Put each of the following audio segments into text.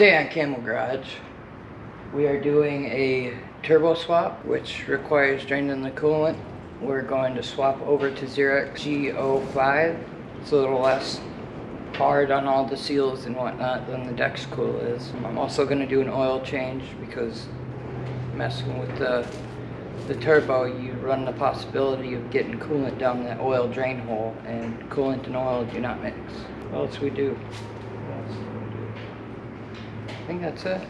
Today on Camel Garage, we are doing a turbo swap, which requires draining the coolant. We're going to swap over to Xerox G05. It's a little less hard on all the seals and whatnot than the Dex Cool is. I'm also going to do an oil change because messing with the turbo, you run the possibility of getting coolant down that oil drain hole, and coolant and oil do not mix. What else we do? I think that's it.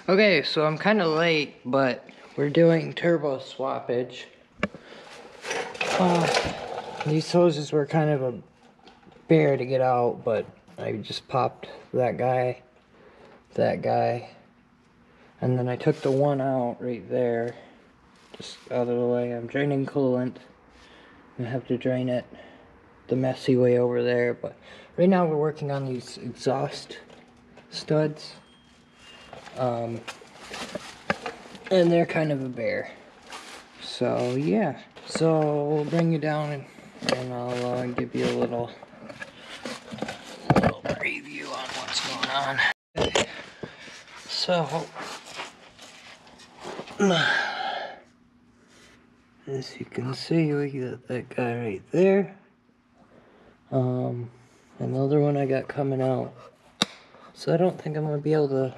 Okay, so I'm kind of late, but we're doing turbo swappage. These hoses were kind of a bear to get out, but I just popped that guy, and then I took the one out right there, just out of the way. I'm draining coolant. I have to drain it the messy way over there, but right now we're working on these exhaust studs. And they're kind of a bear. So yeah. So we'll bring you down and I'll give you a little preview on what's going on. Okay. So as you can see, we got that guy right there. Another one I got coming out. So I don't think I'm gonna be able to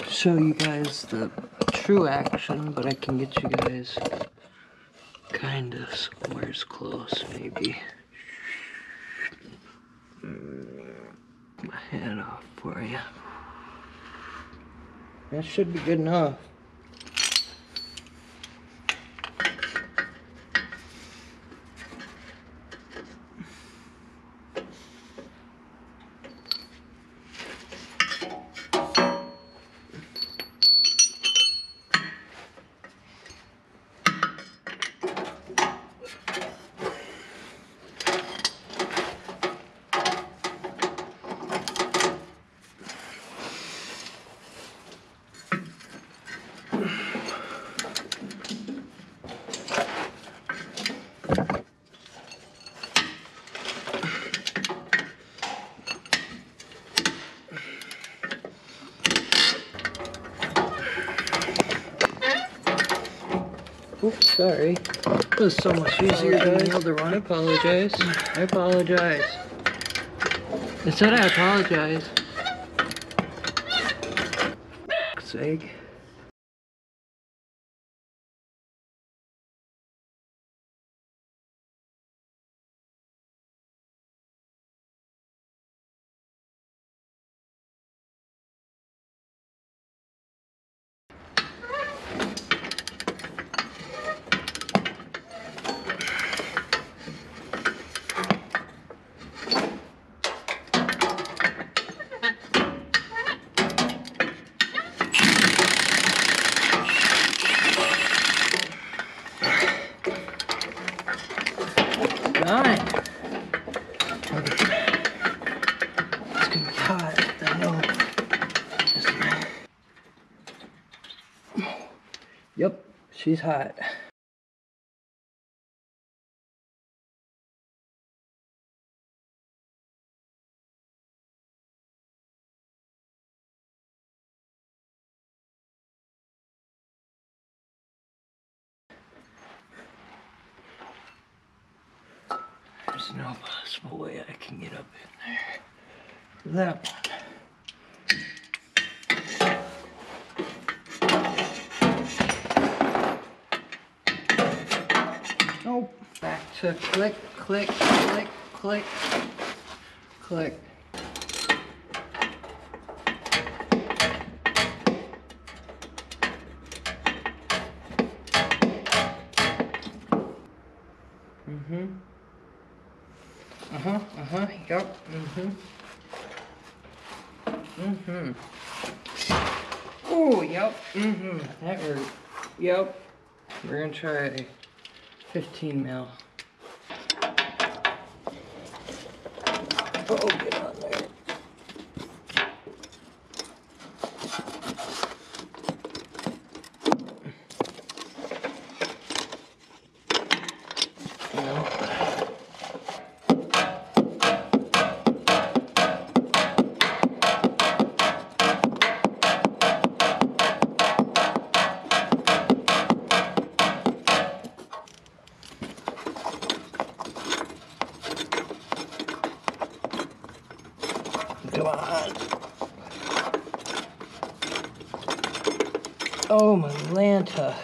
show you guys the true action, but I can get you guys kind of somewhere's close, maybe. My hand off for you. That should be good enough. Oops, sorry. It was so much easier than the other one. I apologize. I apologize. I said I apologize. For sake. Fine. Okay. It's gonna be hot, I know. Just a minute. Yep, she's hot. There's no possible way I can get up in there. That one. Nope. Back to click, click, click, click, click. Yep. Oh, yep. That hurt. Yep. We're gonna try 15 mil. Oh, get on there. Come on. Oh, my Lanta.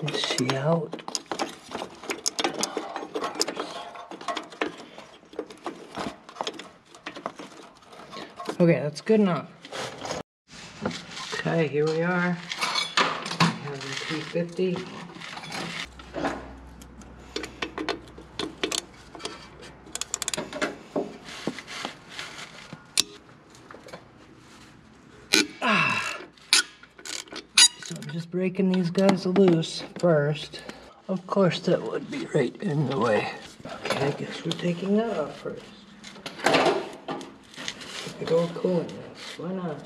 Is she out? Okay, that's good enough. Okay, here we are. We have the 350. So I'm just breaking these guys loose first. Of course, that would be right in the way. Okay, I guess we're taking that off first. Big old coolant this. Why not?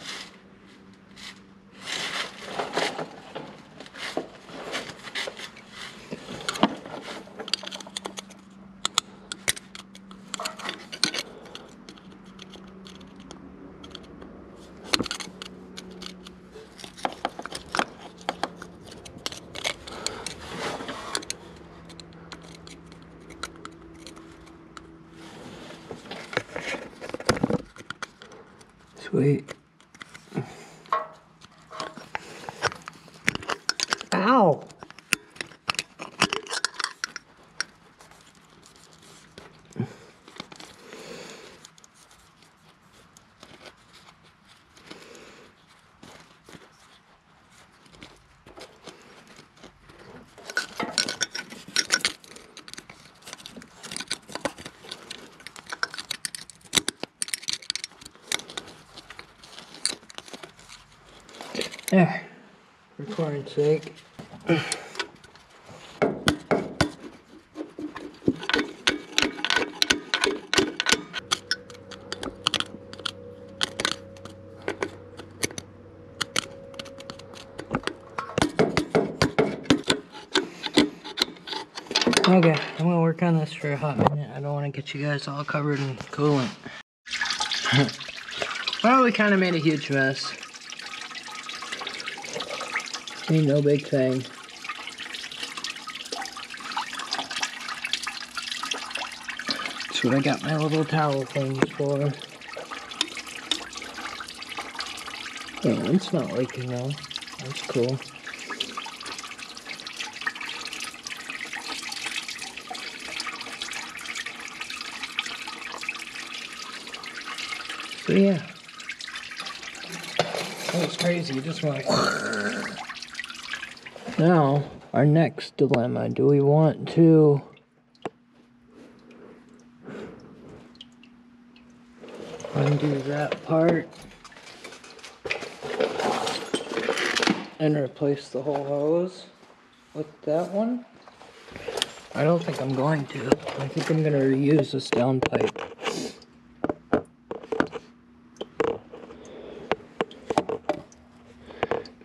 Sweet. Ow! There, for corn's sake. Okay, I'm gonna work on this for a hot minute. I don't want to get you guys all covered in coolant. Well, we kind of made a huge mess. Ain't no big thing. That's what I got my little towel things for. Yeah, it's not leaking though. That's cool. So yeah. That was crazy. You just went like... Now, our next dilemma. Do we want to undo that part and replace the whole hose with that one? I don't think I'm going to. I think I'm going to reuse this downpipe.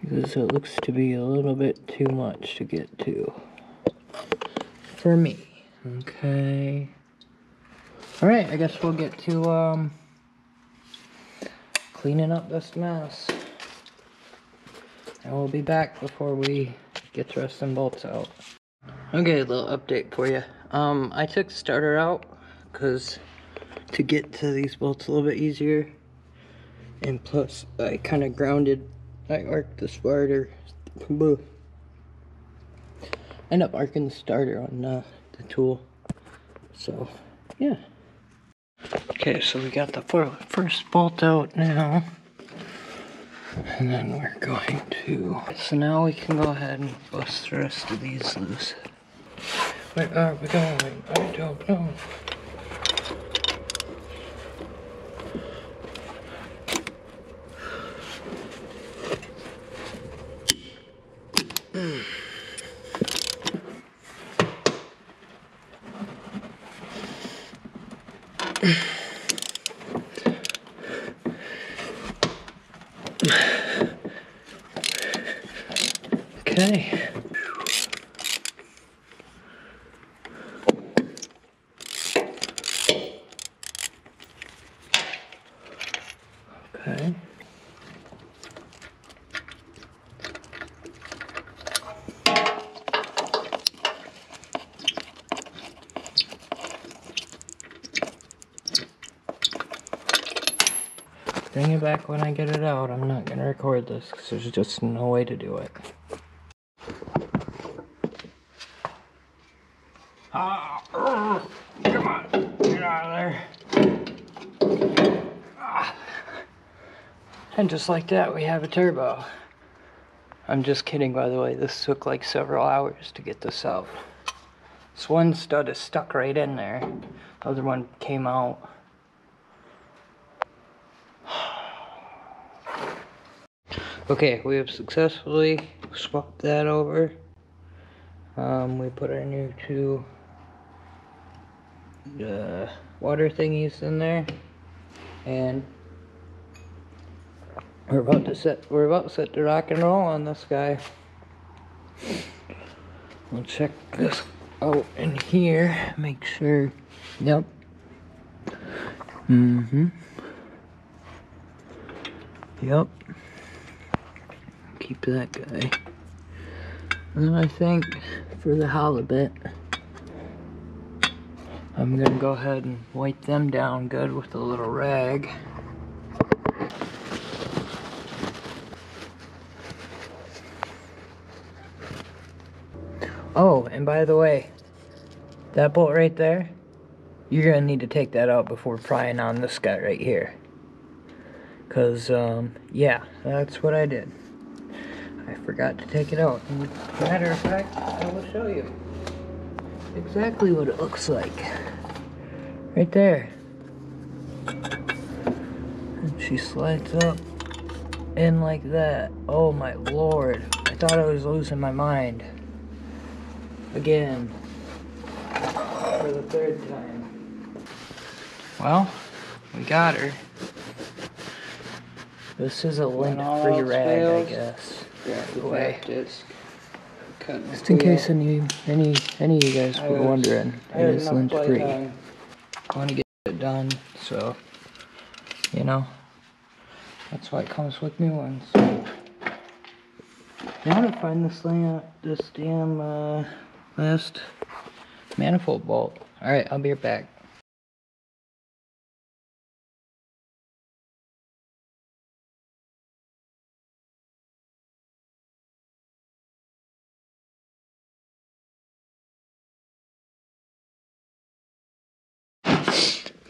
Because it looks to be a little bit too much to get to. For me. Okay. Alright, I guess we'll get to cleaning up this mess. And we'll be back before we get the rest of them bolts out. Okay, a little update for you. I took the starter out because to get to these bolts a little bit easier. And plus, I kind of I arced the starter. End up arcing the starter on the tool. So, yeah. Okay, so we got the first bolt out now. And then we're going to... So now we can go ahead and bust the rest of these loose. Where are we going? I don't know. Okay. Okay. Bring it back when I get it out. I'm not gonna record this because there's just no way to do it. Come on, get out of there. And just like that, we have a turbo. I'm just kidding, by the way. This took like several hours to get this out. This one stud is stuck right in there. The other one came out. Okay, we have successfully swapped that over. We put our new two water thingies in there, and we're about to set the rock and roll on this guy. We'll check this out in here, make sure. Yep. Yep. Keep that guy. And then I think for the halibut, I'm gonna go ahead and wipe them down good with a little rag. Oh, and by the way, that bolt right there, you're gonna need to take that out before prying on this guy right here. Cause, yeah, that's what I did. I forgot to take it out. And matter of fact, I will show you exactly what it looks like. Right there. And she slides up in like that. Oh my lord. I thought I was losing my mind. Again. For the third time. Well, we got her. This is a lint-free rag, I guess. Grab the back disc. Just in case any of you guys were wondering, it is lint-free. I want to get it done, so you know, that's why it comes with new ones. I want to find this damn last manifold bolt. All right, I'll be right back.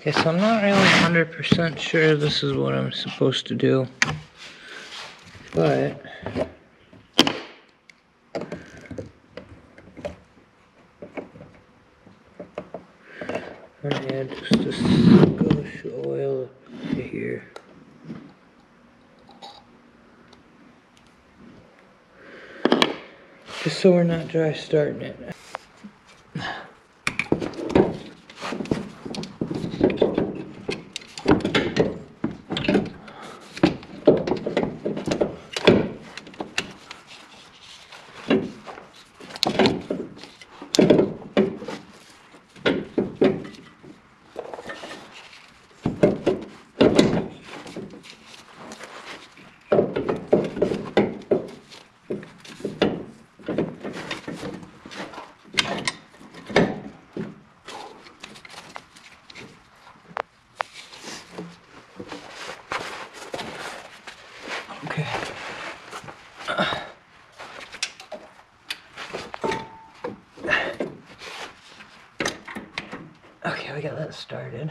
Okay, so I'm not really 100% sure this is what I'm supposed to do, but I'm gonna add just a skosh of oil to here. Just so we're not dry starting it. Okay. Okay, we got that started.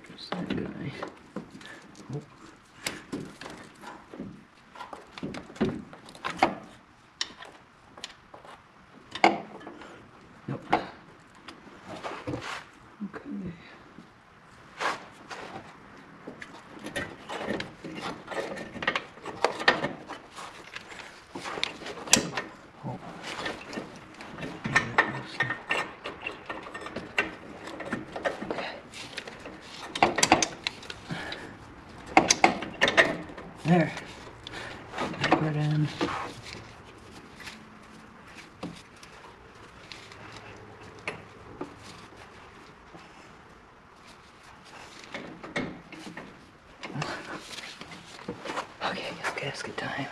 There's that guy. Oh. Nope. Okay. There. Put it in. Okay, I guess gasket time.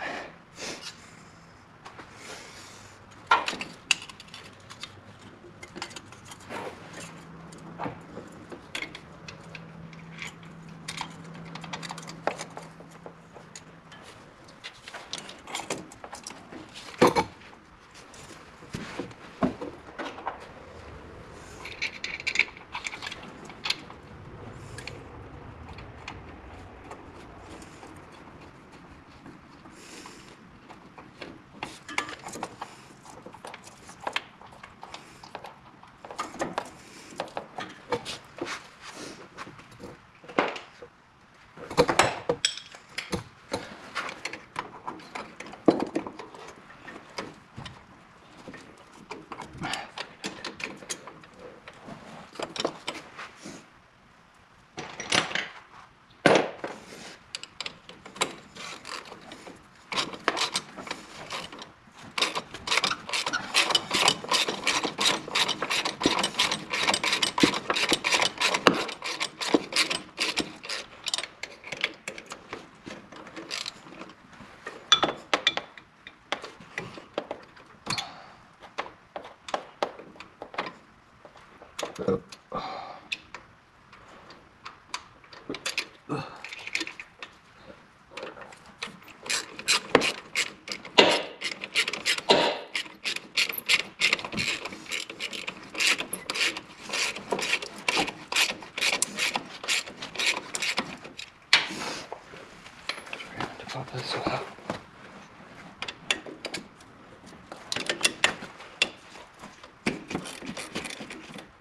Pop this out.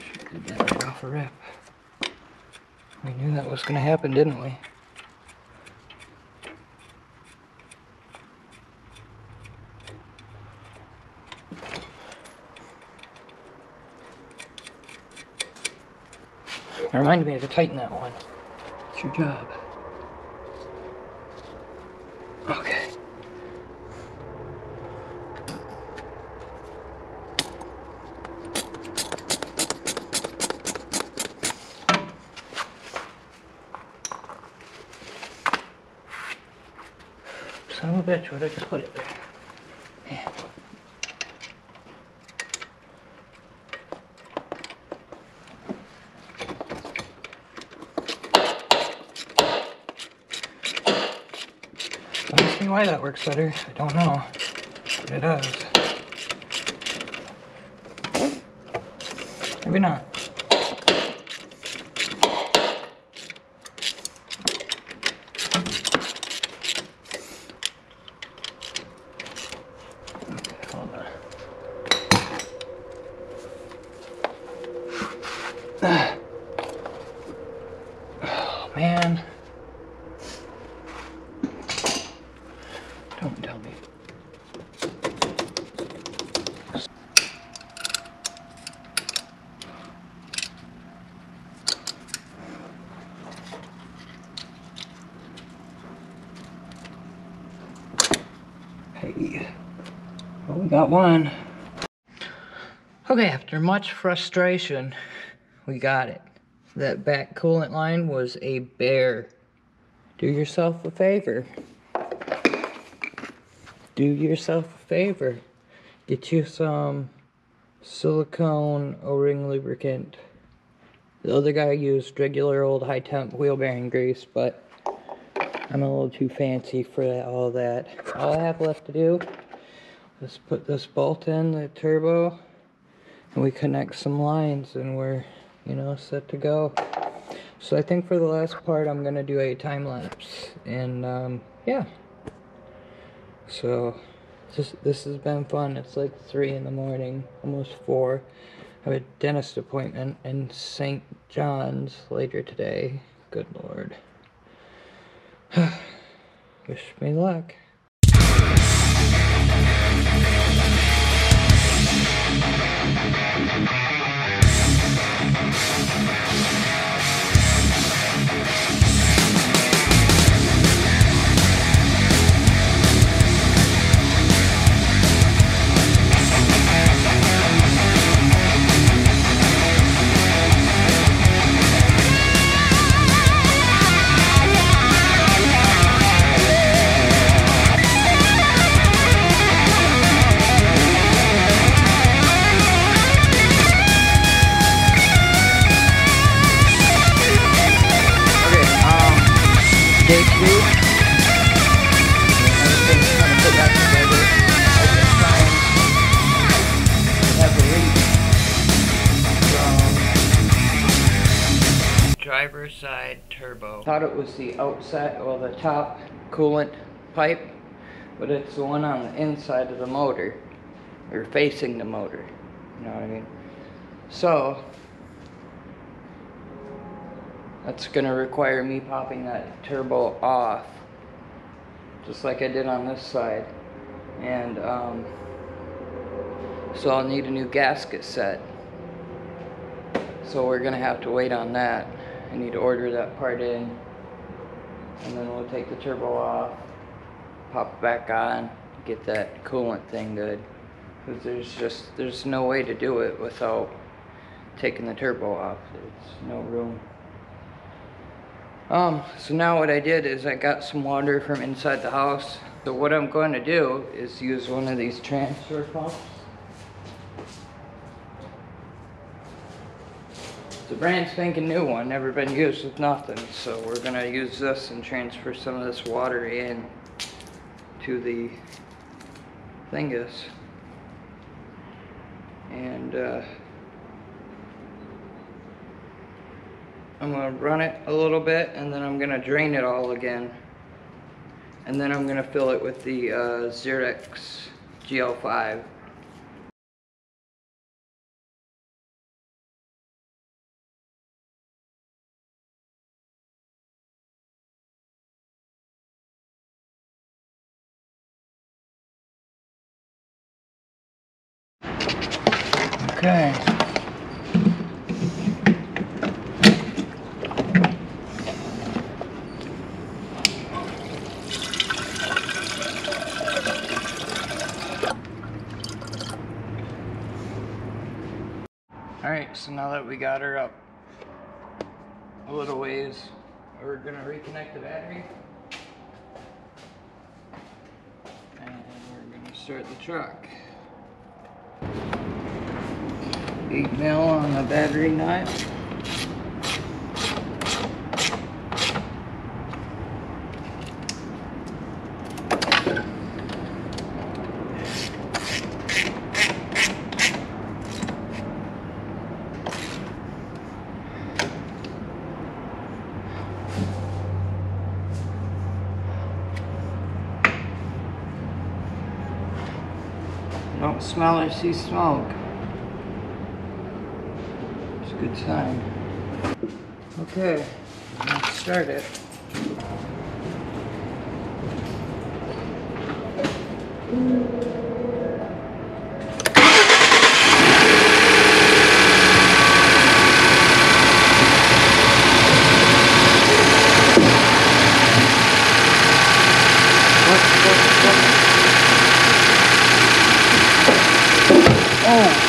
Should get that right off a rip. We knew that was going to happen, didn't we? It reminded me to tighten that one. It's your job. Okay. Son of a bitch, where'd I just put it there? Yeah. Don't see why that works better. I don't know. But it does. Maybe not. Oh man. Don't tell me. Hey. Well, we got one. Okay, after much frustration, we got it. That back coolant line was a bear. Do yourself a favor. Do yourself a favor. Get you some silicone O-ring lubricant. The other guy used regular old high temp wheel bearing grease, but I'm a little too fancy for all that. All I have left to do is put this bolt in the turbo and we connect some lines and we're, you know, set to go. So I think for the last part I'm gonna do a time lapse, and yeah. So this has been fun. It's like 3 in the morning, almost 4. I have a dentist appointment in St. John's later today. Good Lord. Wish me luck. way to do. Everything's kind of put back together. I just try and have a leak from driver's side turbo. Thought it was the outside, well, the top coolant pipe, but it's the one on the inside of the motor, or facing the motor. You know what I mean? So that's gonna require me popping that turbo off, just like I did on this side. And so I'll need a new gasket set. So we're gonna have to wait on that. I need to order that part in, and then we'll take the turbo off, pop it back on, get that coolant thing good. Because there's no way to do it without taking the turbo off. There's no room. So now what I did is I got some water from inside the house. So what I'm going to do is use one of these transfer pumps. It's a brand spanking new one, never been used with nothing. So we're going to use this and transfer some of this water in to the thingus. And I'm going to run it a little bit, and then I'm going to drain it all again. And then I'm going to fill it with the Xerox GL5. Okay. Alright, so now that we got her up a little ways, we're going to reconnect the battery. And we're going to start the truck. 8mm on the battery nut. Don't smell or see smoke. It's a good sign. Okay, let's start it. Oh!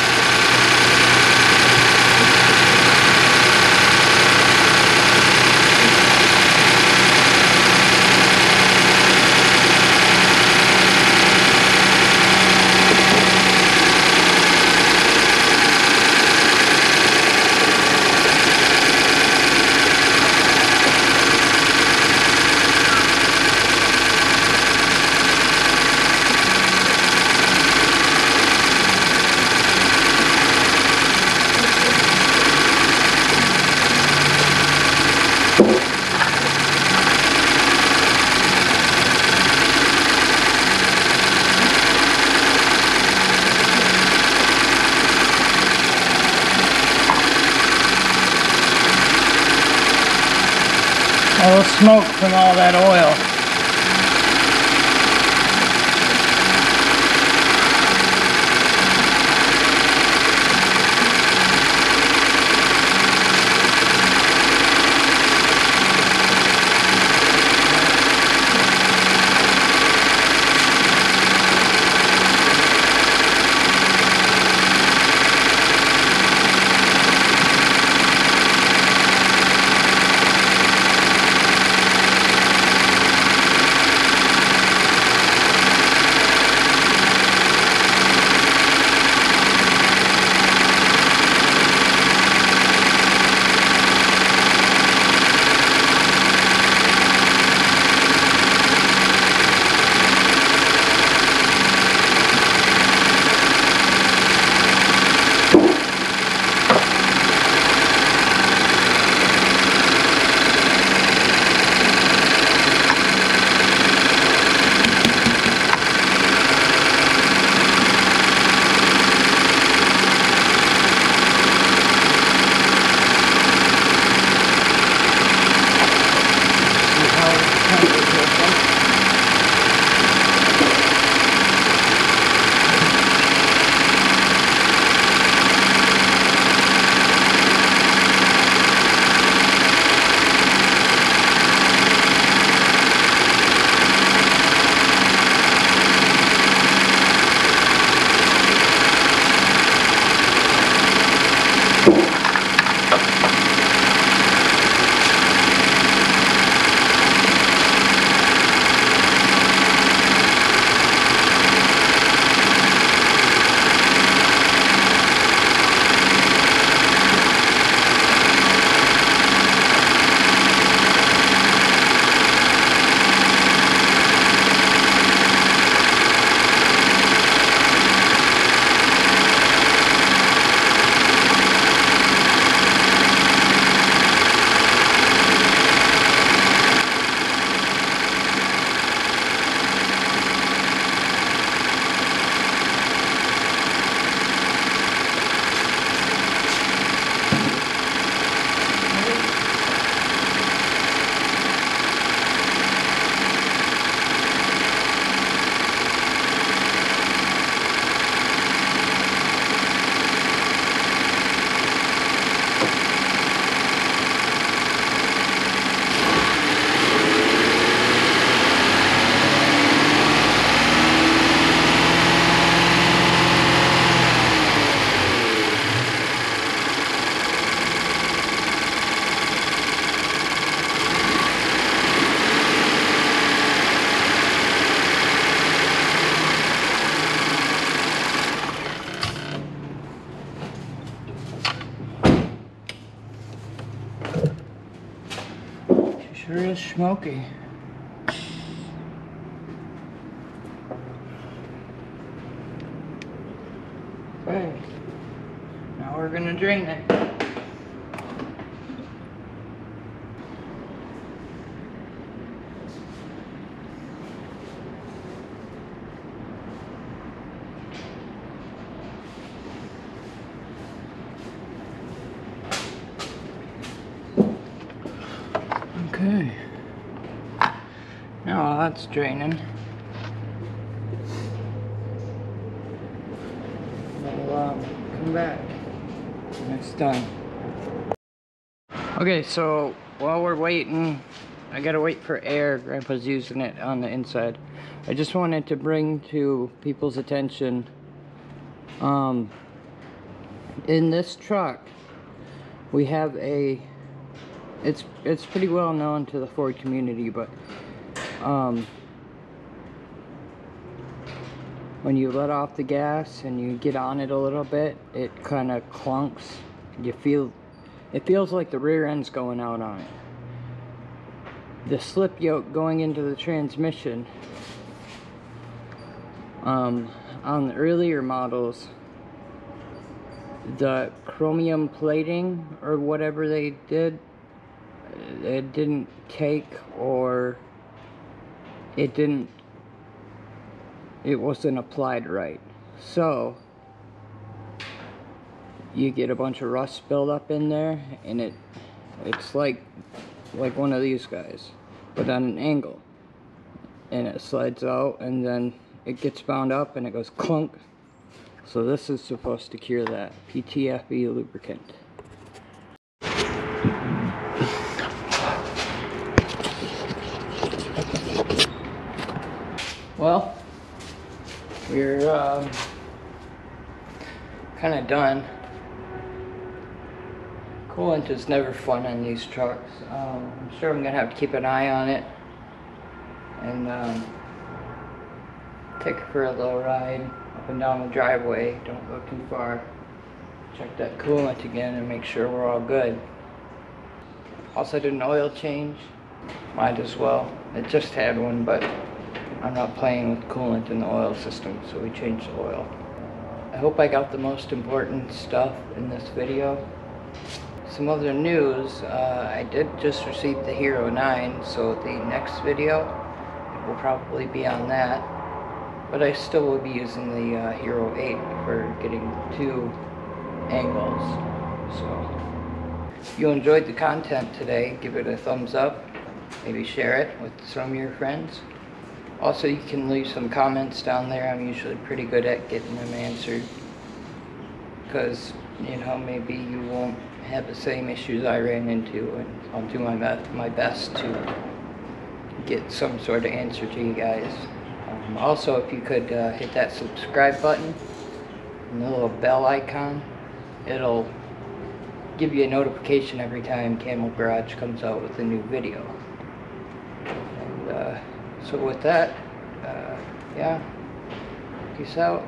All the smoke from all that oil. smoky. Okay, now we're gonna drain it. Okay, now while that's draining, we'll come back when it's done. Okay, so while we're waiting, I gotta wait for air. Grandpa's using it on the inside. I just wanted to bring to people's attention, in this truck, we have it's pretty well known to the Ford community, but when you let off the gas and you get on it a little bit, it kind of clunks. It feels like the rear end's going out on it. The slip yoke going into the transmission, on the earlier models, the chromium plating or whatever they did, it didn't take, or it wasn't applied right. So you get a bunch of rust buildup in there, and it's like one of these guys, but on an angle, and it slides out, and then it gets bound up and it goes clunk. So this is supposed to cure that. PTFE lubricant. Well, we're kind of done. Coolant is never fun on these trucks. I'm sure I'm gonna have to keep an eye on it and take it for a little ride up and down the driveway. Don't go too far. Check that coolant again and make sure we're all good. Also did an oil change. Might as well. It just had one, but I'm not playing with coolant in the oil system, so we changed the oil. I hope I got the most important stuff in this video. Some other news, I did just receive the Hero 9, so the next video will probably be on that. But I still will be using the Hero 8 for getting 2 angles. So if you enjoyed the content today, give it a thumbs up. Maybe share it with some of your friends. Also, you can leave some comments down there. I'm usually pretty good at getting them answered, because, you know, maybe you won't have the same issues I ran into, and I'll do my best to get some sort of answer to you guys. Also, if you could hit that subscribe button and the little bell icon, it'll give you a notification every time Camel Garage comes out with a new video. And so with that, yeah, peace out.